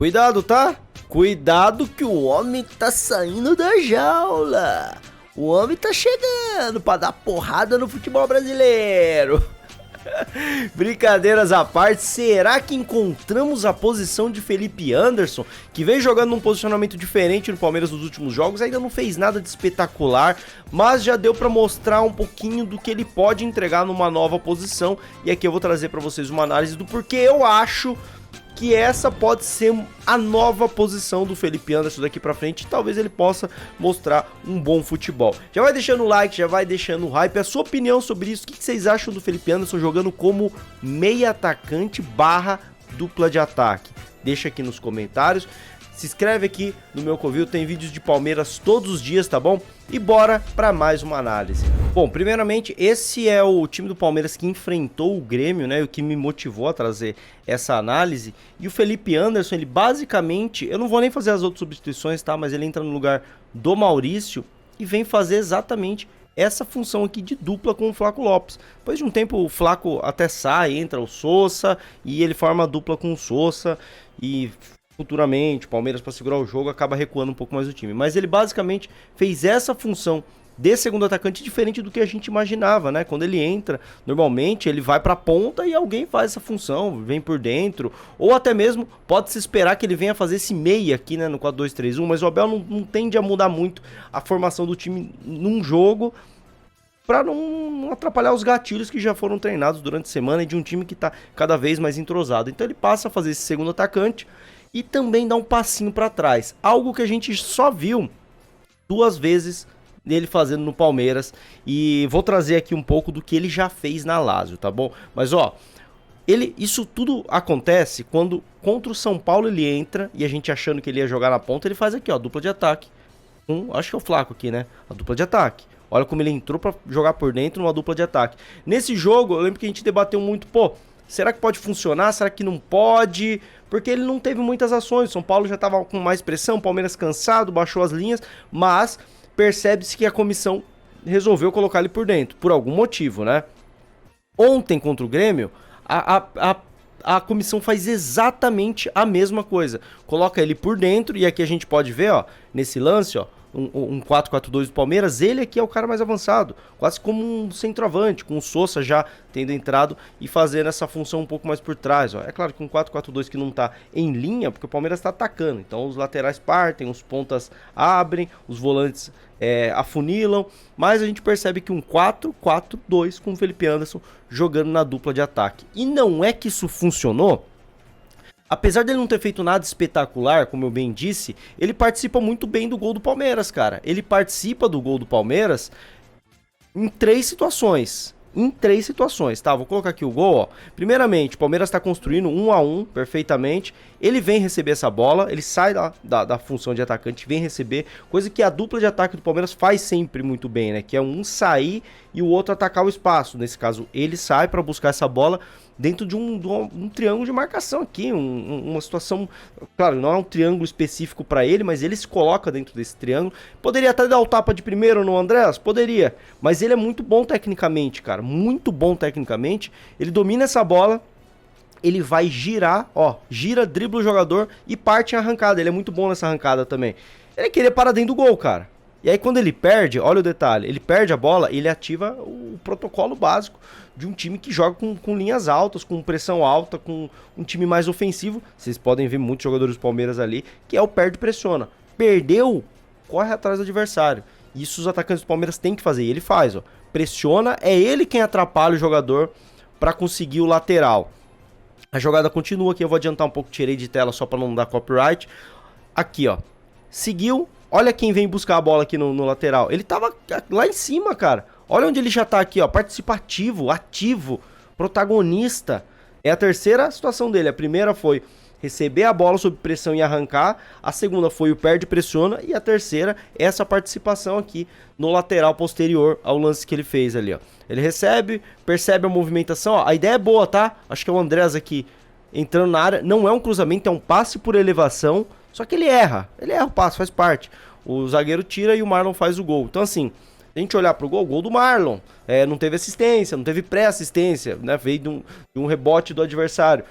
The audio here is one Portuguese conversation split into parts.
Cuidado, tá? Cuidado que o homem tá saindo da jaula. O homem tá chegando pra dar porrada no futebol brasileiro. Brincadeiras à parte, será que encontramos a posição de Felipe Anderson, que vem jogando num posicionamento diferente no Palmeiras nos últimos jogos? Ainda não fez nada de espetacular, mas já deu pra mostrar um pouquinho do que ele pode entregar numa nova posição. E aqui eu vou trazer pra vocês uma análise do porquê eu acho que essa pode ser a nova posição do Felipe Anderson daqui pra frente, e talvez ele possa mostrar um bom futebol. Já vai deixando o like, já vai deixando o hype, a sua opinião sobre isso. O que vocês acham do Felipe Anderson jogando como meia atacante barra dupla de ataque? Deixa aqui nos comentários. Se inscreve aqui no meu Covil, tem vídeos de Palmeiras todos os dias, tá bom? E bora para mais uma análise. Bom, primeiramente, esse é o time do Palmeiras que enfrentou o Grêmio, né? O que me motivou a trazer essa análise. E o Felipe Anderson, ele basicamente, eu não vou nem fazer as outras substituições, tá? Mas ele entra no lugar do Maurício e vem fazer exatamente essa função aqui de dupla com o Flaco Lopes. Depois de um tempo o Flaco até sai, entra o Sousa e ele forma a dupla com o Sousa e futuramente o Palmeiras, para segurar o jogo, acaba recuando um pouco mais o time. Mas ele basicamente fez essa função de segundo atacante diferente do que a gente imaginava, né? Quando ele entra, normalmente ele vai para a ponta e alguém faz essa função, vem por dentro, ou até mesmo pode-se esperar que ele venha fazer esse meia aqui, né, no 4-2-3-1, mas o Abel não tende a mudar muito a formação do time num jogo, para não atrapalhar os gatilhos que já foram treinados durante a semana e de um time que está cada vez mais entrosado. Então ele passa a fazer esse segundo atacante e também dá um passinho para trás, algo que a gente só viu 2 vezes dele fazendo no Palmeiras, e vou trazer aqui um pouco do que ele já fez na Lazio, tá bom? Mas ó, isso tudo acontece quando contra o São Paulo ele entra e a gente achando que ele ia jogar na ponta, ele faz aqui ó, dupla de ataque, acho que é o Flaco aqui, né? A dupla de ataque. Olha como ele entrou para jogar por dentro numa dupla de ataque. Nesse jogo eu lembro que a gente debateu muito, pô, será que pode funcionar? Será que não pode? Porque ele não teve muitas ações. São Paulo já estava com mais pressão, Palmeiras cansado, baixou as linhas, mas percebe-se que a comissão resolveu colocar ele por dentro, por algum motivo, né? Ontem contra o Grêmio, a comissão faz exatamente a mesma coisa. Coloca ele por dentro, e aqui a gente pode ver, ó, nesse lance, ó, um 4-4-2 do Palmeiras, ele aqui é o cara mais avançado, quase como um centroavante, com o Sousa já tendo entrado e fazendo essa função um pouco mais por trás, ó. É claro que um 4-4-2 que não tá em linha, porque o Palmeiras tá atacando, então os laterais partem, os pontas abrem, os volantes afunilam, mas a gente percebe que um 4-4-2 com o Felipe Anderson jogando na dupla de ataque. E não é que isso funcionou. Apesar dele não ter feito nada espetacular, como eu bem disse, ele participa muito bem do gol do Palmeiras, cara. Ele participa do gol do Palmeiras em 3 situações. Tá? Vou colocar aqui o gol, ó. Primeiramente, o Palmeiras tá construindo 1-1 perfeitamente. Ele vem receber essa bola, ele sai da função de atacante, vem receber, coisa que a dupla de ataque do Palmeiras faz sempre muito bem, né? Que é um sair e o outro atacar o espaço. Nesse caso, ele sai para buscar essa bola dentro de um triângulo de marcação aqui, uma situação, claro, não é um triângulo específico para ele, mas ele se coloca dentro desse triângulo. Poderia até dar o tapa de primeiro no Andrés? Poderia, mas ele é muito bom tecnicamente, cara, muito bom tecnicamente. Ele domina essa bola, ele vai girar, ó, gira, dribla o jogador e parte em arrancada. Ele é muito bom nessa arrancada também. Ele queria parar dentro do gol, cara. E aí quando ele perde, olha o detalhe, ele perde a bola, ele ativa o protocolo básico de um time que joga com linhas altas, com pressão alta, com um time mais ofensivo. Vocês podem ver muitos jogadores do Palmeiras ali, que é o perde e pressiona. Perdeu, corre atrás do adversário. Isso os atacantes do Palmeiras têm que fazer, e ele faz, ó. Pressiona, é ele quem atrapalha o jogador para conseguir o lateral. A jogada continua aqui, eu vou adiantar um pouco, tirei de tela só para não dar copyright. Aqui, ó, seguiu. Olha quem vem buscar a bola aqui no lateral. Ele tava lá em cima, cara. Olha onde ele já tá aqui, ó. Participativo, ativo, protagonista. É a terceira situação dele. A primeira foi receber a bola sob pressão e arrancar. A segunda foi o perde e pressiona. E a terceira, essa participação aqui no lateral posterior ao lance que ele fez ali, ó. Ele recebe, percebe a movimentação. Ó. A ideia é boa, tá? Acho que é o Andrés aqui entrando na área. Não é um cruzamento, é um passe por elevação. Só que ele erra o passe, faz parte. O zagueiro tira e o Marlon faz o gol. Então assim, a gente olhar pro gol do Marlon, não teve assistência, não teve pré-assistência, né? Veio de um rebote do adversário.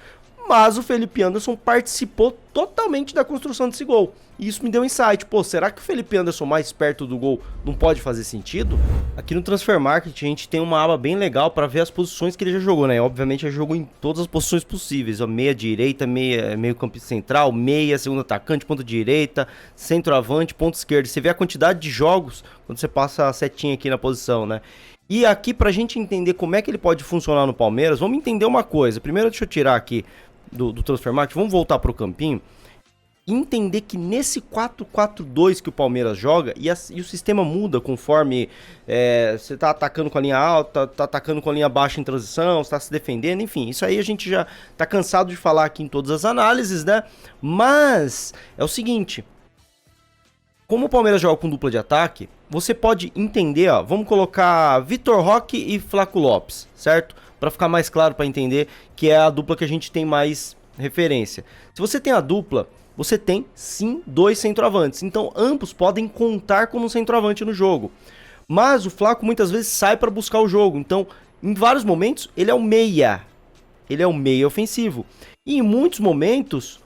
mas o Felipe Anderson participou totalmente da construção desse gol. E isso me deu um insight. Pô, será que o Felipe Anderson mais perto do gol não pode fazer sentido? Aqui no Transfer Market a gente tem uma aba bem legal para ver as posições que ele já jogou, né? Obviamente ele jogou em todas as posições possíveis. Ó, meia direita, meio campo central, meia, segundo atacante, ponta direita, centroavante, ponta esquerda. Você vê a quantidade de jogos quando você passa a setinha aqui na posição, né? E aqui pra gente entender como é que ele pode funcionar no Palmeiras, vamos entender uma coisa. Primeiro deixa eu tirar aqui do Transfer Market, vamos voltar pro campinho. Entender que nesse 4-4-2 que o Palmeiras joga, e o sistema muda conforme você tá atacando com a linha alta, tá atacando com a linha baixa em transição, você tá se defendendo, enfim, isso aí a gente já tá cansado de falar aqui em todas as análises, né? Mas é o seguinte, como o Palmeiras joga com dupla de ataque, você pode entender, ó, vamos colocar Vitor Roque e Flaco Lopes, certo? Para ficar mais claro, para entender que é a dupla que a gente tem mais referência. Se você tem a dupla, você tem sim 2 centroavantes, então ambos podem contar como centroavante no jogo. Mas o Flaco muitas vezes sai para buscar o jogo, então em vários momentos ele é o meia ofensivo. E em muitos momentos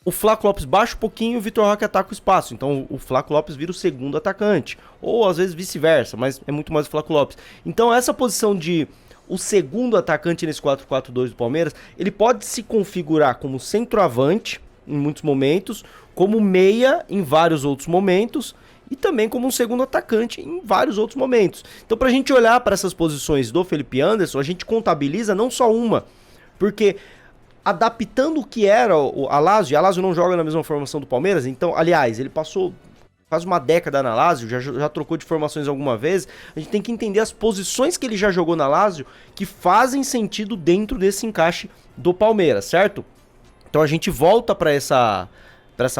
o Flaco Lopes baixa um pouquinho e o Vitor Roque ataca o espaço, então o Flaco Lopes vira o segundo atacante, ou às vezes vice-versa, mas é muito mais o Flaco Lopes. Então essa posição de o segundo atacante nesse 4-4-2 do Palmeiras, ele pode se configurar como centroavante em muitos momentos, como meia em vários outros momentos e também como um segundo atacante em vários outros momentos. Então, para a gente olhar para essas posições do Felipe Anderson, a gente contabiliza não só uma, porque adaptando o que era o Alácio, e Alácio não joga na mesma formação do Palmeiras, então, aliás, ele passou quase uma década na Lazio, já trocou de formações alguma vez, a gente tem que entender as posições que ele já jogou na Lazio que fazem sentido dentro desse encaixe do Palmeiras, certo? Então a gente volta para essa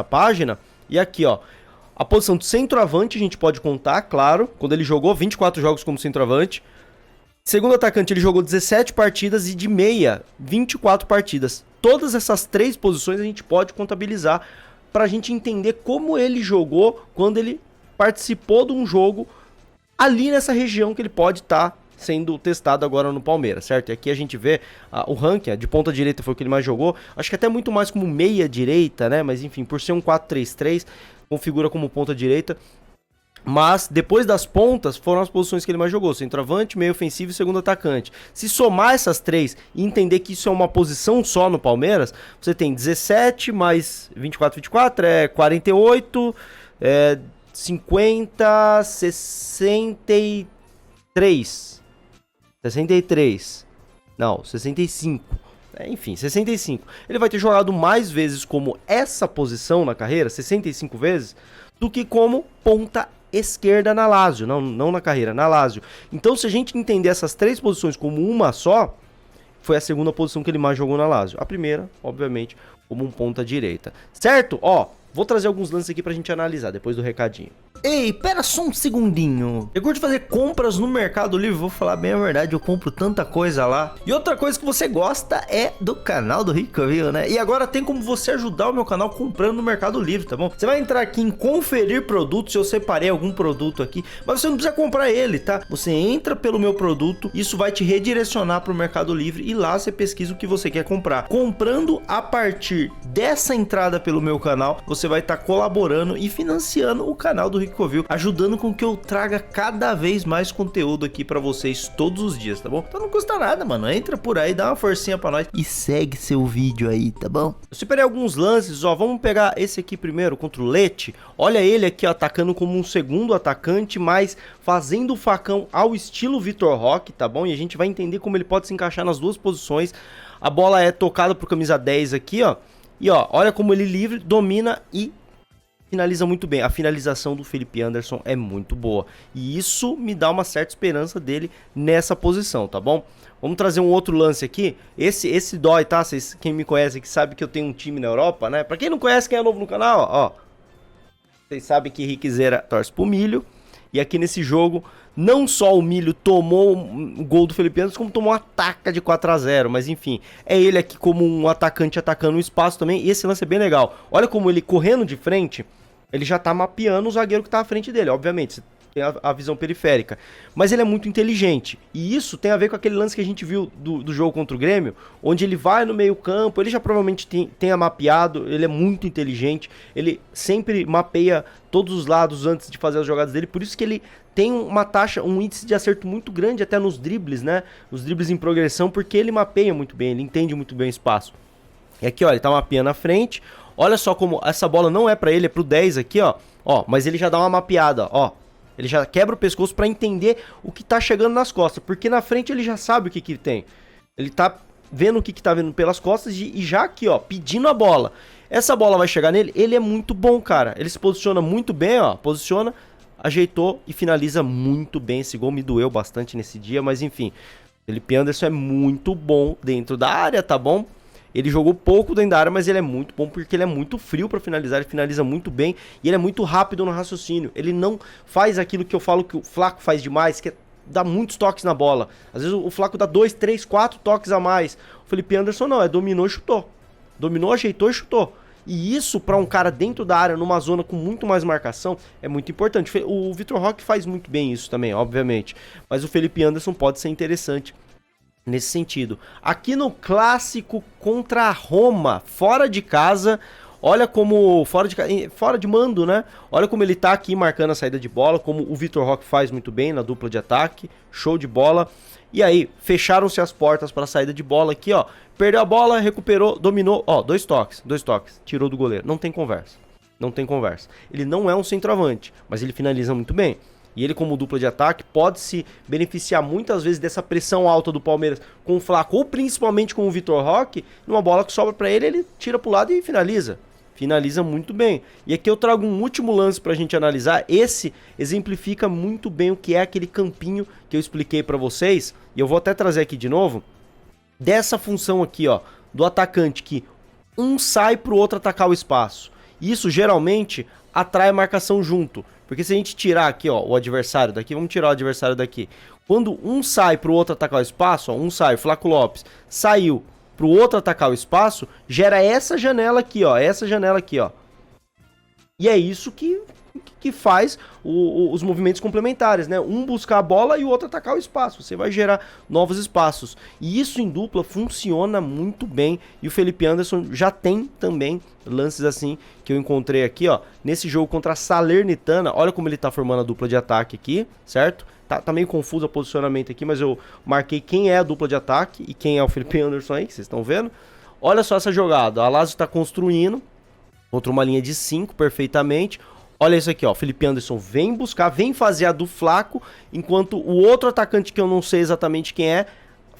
página e aqui, ó, a posição de centroavante a gente pode contar, claro, quando ele jogou 24 jogos como centroavante. Segundo atacante ele jogou 17 partidas e de meia 24 partidas. Todas essas 3 posições a gente pode contabilizar para a gente entender como ele jogou quando ele participou de um jogo ali nessa região que ele pode estar sendo testado agora no Palmeiras, certo? E aqui a gente vê o ranking, de ponta direita foi o que ele mais jogou, acho que até muito mais como meia direita, né? Mas enfim, por ser um 4-3-3, configura como ponta direita. Mas depois das pontas foram as posições que ele mais jogou, centroavante, meio ofensivo e segundo atacante. Se somar essas 3 e entender que isso é uma posição só no Palmeiras, você tem 17 mais 24 é 48, 50, 63. Não, 65. Enfim, 65. Ele vai ter jogado mais vezes como essa posição na carreira, 65 vezes, do que como ponta esquerda na Lazio. Não na carreira, na Lazio. Então, se a gente entender essas 3 posições como uma só, foi a segunda posição que ele mais jogou na Lazio. A primeira, obviamente, como um ponta direita. Certo? Ó, vou trazer alguns lances aqui pra gente analisar depois do recadinho. Ei, pera só um segundinho. Eu curto fazer compras no Mercado Livre, vou falar bem a verdade, eu compro tanta coisa lá. E outra coisa que você gosta é do canal do Ricoville, né? E agora tem como você ajudar o meu canal comprando no Mercado Livre, tá bom? Você vai entrar aqui em conferir produtos, eu separei algum produto aqui, mas você não precisa comprar ele, tá? Você entra pelo meu produto, isso vai te redirecionar pro Mercado Livre e lá você pesquisa o que você quer comprar. Comprando a partir dessa entrada pelo meu canal, você vai estar colaborando e financiando o canal do Ricoville, ajudando com que eu traga cada vez mais conteúdo aqui pra vocês todos os dias, tá bom? Então não custa nada, mano. Entra por aí, dá uma forcinha pra nós e segue seu vídeo aí, tá bom? Eu separei alguns lances, ó. Vamos pegar esse aqui primeiro contra o Lecce. Olha ele aqui, ó, atacando como um segundo atacante, mas fazendo o facão ao estilo Vitor Roque, tá bom? E a gente vai entender como ele pode se encaixar nas duas posições. A bola é tocada pro camisa 10 aqui, ó. E ó, olha como ele livre, domina e finaliza muito bem. A finalização do Felipe Anderson é muito boa. E isso me dá uma certa esperança dele nessa posição, tá bom? Vamos trazer um outro lance aqui. Esse dói, tá? Vocês, quem me conhece aqui sabe que eu tenho um time na Europa, né? Pra quem não conhece, quem é novo no canal, ó. Vocês sabem que Riquezeira torce pro Milho. E aqui nesse jogo, não só o Milho tomou o gol do Felipe Anderson, como tomou uma ataca de 4-0. Mas enfim, é ele aqui como um atacante atacando o espaço também. E esse lance é bem legal. Olha como ele correndo de frente, ele já tá mapeando o zagueiro que tá à frente dele. Obviamente, tem a visão periférica. Mas ele é muito inteligente. E isso tem a ver com aquele lance que a gente viu do jogo contra o Grêmio, onde ele vai no meio campo, ele já provavelmente tenha mapeado, ele é muito inteligente, ele sempre mapeia todos os lados antes de fazer as jogadas dele, por isso que ele tem uma taxa, um índice de acerto muito grande até nos dribles, né? Os dribles em progressão, porque ele mapeia muito bem, ele entende muito bem o espaço. E aqui, ó, ele tá mapeando na frente. Olha só como essa bola não é pra ele, é pro 10 aqui, ó. Ó, mas ele já dá uma mapeada, ó. Ele já quebra o pescoço pra entender o que tá chegando nas costas, porque na frente ele já sabe o que que tem. Ele tá vendo o que que tá vendo pelas costas e já aqui, ó, pedindo a bola. Essa bola vai chegar nele, ele é muito bom, cara. Ele se posiciona muito bem, ó, posiciona, ajeitou e finaliza muito bem. Esse gol me doeu bastante nesse dia, mas enfim. Felipe Anderson é muito bom dentro da área, tá bom? Ele jogou pouco dentro da área, mas ele é muito bom porque ele é muito frio pra finalizar, ele finaliza muito bem e ele é muito rápido no raciocínio. Ele não faz aquilo que eu falo que o Flaco faz demais, que é dar muitos toques na bola. Às vezes o Flaco dá 2, 3, 4 toques a mais. O Felipe Anderson não, dominou e chutou. Dominou, ajeitou e chutou. E isso pra um cara dentro da área, numa zona com muito mais marcação, é muito importante. O Vitor Roque faz muito bem isso também, obviamente. Mas o Felipe Anderson pode ser interessante nesse sentido. Aqui no clássico contra a Roma, fora de casa, olha como, fora de mando, né? Olha como ele tá aqui marcando a saída de bola, como o Vitor Roque faz muito bem na dupla de ataque, show de bola. E aí, fecharam-se as portas para a saída de bola aqui, ó. Perdeu a bola, recuperou, dominou, ó, dois toques, tirou do goleiro. Não tem conversa, não tem conversa. Ele não é um centroavante, mas ele finaliza muito bem. E ele, como dupla de ataque, pode se beneficiar muitas vezes dessa pressão alta do Palmeiras com o Flaco, ou principalmente com o Vitor Roque. Numa bola que sobra para ele, ele tira pro lado e finaliza. Finaliza muito bem. E aqui eu trago um último lance pra gente analisar. Esse exemplifica muito bem o que é aquele campinho que eu expliquei pra vocês. E eu vou até trazer aqui de novo. Dessa função aqui, ó, do atacante que um sai pro outro atacar o espaço. Isso geralmente atrai a marcação junto. Porque se a gente tirar aqui, ó, o adversário daqui, vamos tirar o adversário daqui. Quando um sai pro outro atacar o espaço, ó, um sai, Flaco Lopes, saiu pro outro atacar o espaço, gera essa janela aqui, ó, E é isso que faz os movimentos complementares, né? Um buscar a bola e o outro atacar o espaço. Você vai gerar novos espaços. E isso em dupla funciona muito bem. E o Felipe Anderson já tem também lances assim que eu encontrei aqui, ó. Nesse jogo contra a Salernitana. Olha como ele tá formando a dupla de ataque aqui, certo? Tá meio confuso o posicionamento aqui, mas eu marquei quem é a dupla de ataque e quem é o Felipe Anderson aí, que vocês estão vendo. Olha só essa jogada. A Lazio tá construindo contra uma linha de 5 perfeitamente. Olha isso aqui, ó, Felipe Anderson vem buscar, vem fazer a do Flaco, enquanto o outro atacante, que eu não sei exatamente quem é,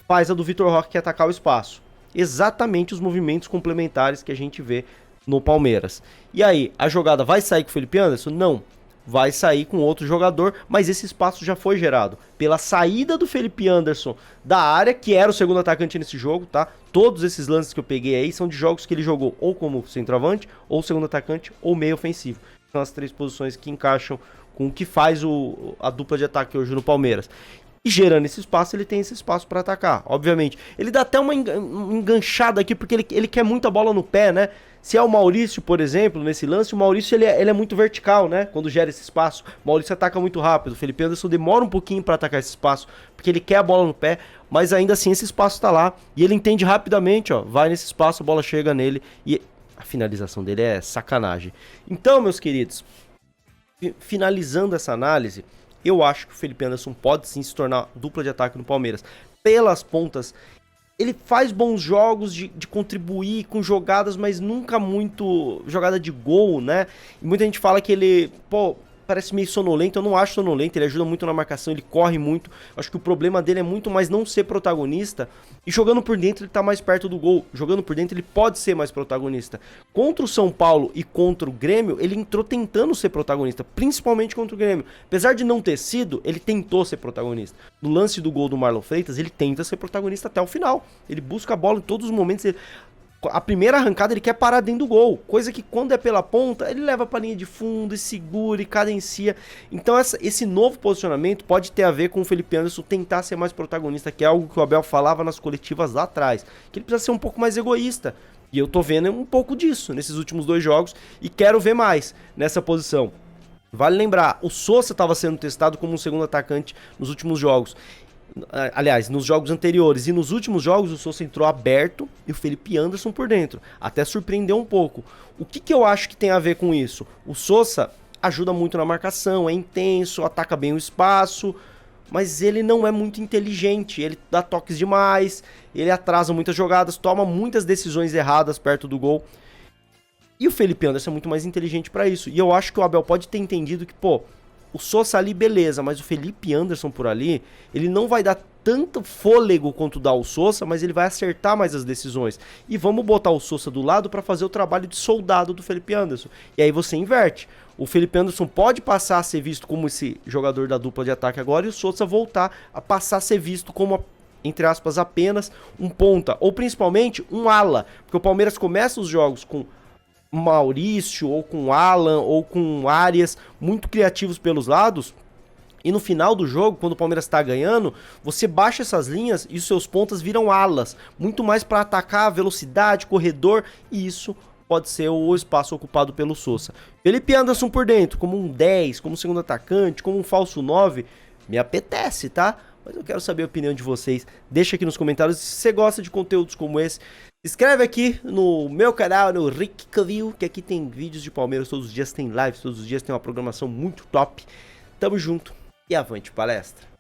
faz a do Vitor Roque, que é atacar o espaço. Exatamente os movimentos complementares que a gente vê no Palmeiras. E aí, a jogada vai sair com o Felipe Anderson? Não, vai sair com outro jogador, mas esse espaço já foi gerado pela saída do Felipe Anderson da área, que era o segundo atacante nesse jogo, tá? Todos esses lances que eu peguei aí são de jogos que ele jogou ou como centroavante, ou segundo atacante, ou meio ofensivo. São as três posições que encaixam com o que faz a dupla de ataque hoje no Palmeiras. E gerando esse espaço, ele tem esse espaço para atacar, obviamente. Ele dá até uma enganchada aqui, porque ele quer muito a bola no pé, né? Se é o Maurício, por exemplo, nesse lance, o Maurício ele é muito vertical, né? Quando gera esse espaço, o Maurício ataca muito rápido. O Felipe Anderson demora um pouquinho para atacar esse espaço, porque ele quer a bola no pé, mas ainda assim esse espaço tá lá. E ele entende rapidamente, ó, vai nesse espaço, a bola chega nele e a finalização dele é sacanagem. Então, meus queridos, finalizando essa análise, eu acho que o Felipe Anderson pode sim se tornar dupla de ataque no Palmeiras. Pelas pontas, ele faz bons jogos de contribuir com jogadas, mas nunca muito jogada de gol, né? E muita gente fala que ele, pô, parece meio sonolento. Eu não acho sonolento, ele ajuda muito na marcação, ele corre muito. Acho que o problema dele é muito mais não ser protagonista. E jogando por dentro ele tá mais perto do gol. Jogando por dentro ele pode ser mais protagonista. Contra o São Paulo e contra o Grêmio, ele entrou tentando ser protagonista, principalmente contra o Grêmio. Apesar de não ter sido, ele tentou ser protagonista. No lance do gol do Marlon Freitas, ele tenta ser protagonista até o final. Ele busca a bola em todos os momentos. A primeira arrancada ele quer parar dentro do gol, coisa que quando é pela ponta, ele leva pra linha de fundo e segura e cadencia. Então esse novo posicionamento pode ter a ver com o Felipe Anderson tentar ser mais protagonista, que é algo que o Abel falava nas coletivas lá atrás, que ele precisa ser um pouco mais egoísta. E eu tô vendo um pouco disso nesses últimos 2 jogos e quero ver mais nessa posição. Vale lembrar, o Sosa estava sendo testado como um segundo atacante nos últimos jogos. Aliás, nos jogos anteriores. E nos últimos jogos o Sosa entrou aberto e o Felipe Anderson por dentro. Até surpreendeu um pouco. O que eu acho que tem a ver com isso? O Sosa ajuda muito na marcação, é intenso, ataca bem o espaço, mas ele não é muito inteligente. Ele dá toques demais, ele atrasa muitas jogadas, toma muitas decisões erradas perto do gol. E o Felipe Anderson é muito mais inteligente para isso. E eu acho que o Abel pode ter entendido que, pô, o Sosa ali, beleza, mas o Felipe Anderson por ali, ele não vai dar tanto fôlego quanto dá o Sosa, mas ele vai acertar mais as decisões. E vamos botar o Sosa do lado para fazer o trabalho de soldado do Felipe Anderson. E aí você inverte. O Felipe Anderson pode passar a ser visto como esse jogador da dupla de ataque agora e o Sosa voltar a passar a ser visto como, entre aspas, apenas um ponta. Ou principalmente um ala. Porque o Palmeiras começa os jogos com Maurício, ou com Alan, ou com Arias, muito criativos pelos lados, e no final do jogo, quando o Palmeiras está ganhando, você baixa essas linhas e os seus pontas viram alas, muito mais para atacar, velocidade, corredor, e isso pode ser o espaço ocupado pelo Sosa. Felipe Anderson por dentro, como um 10, como segundo atacante, como um falso 9, me apetece, tá? Mas eu quero saber a opinião de vocês. Deixa aqui nos comentários se você gosta de conteúdos como esse. Se inscreve aqui no meu canal, no Rick Cavil, que aqui tem vídeos de Palmeiras todos os dias, tem lives todos os dias, tem uma programação muito top. Tamo junto e avante palestra!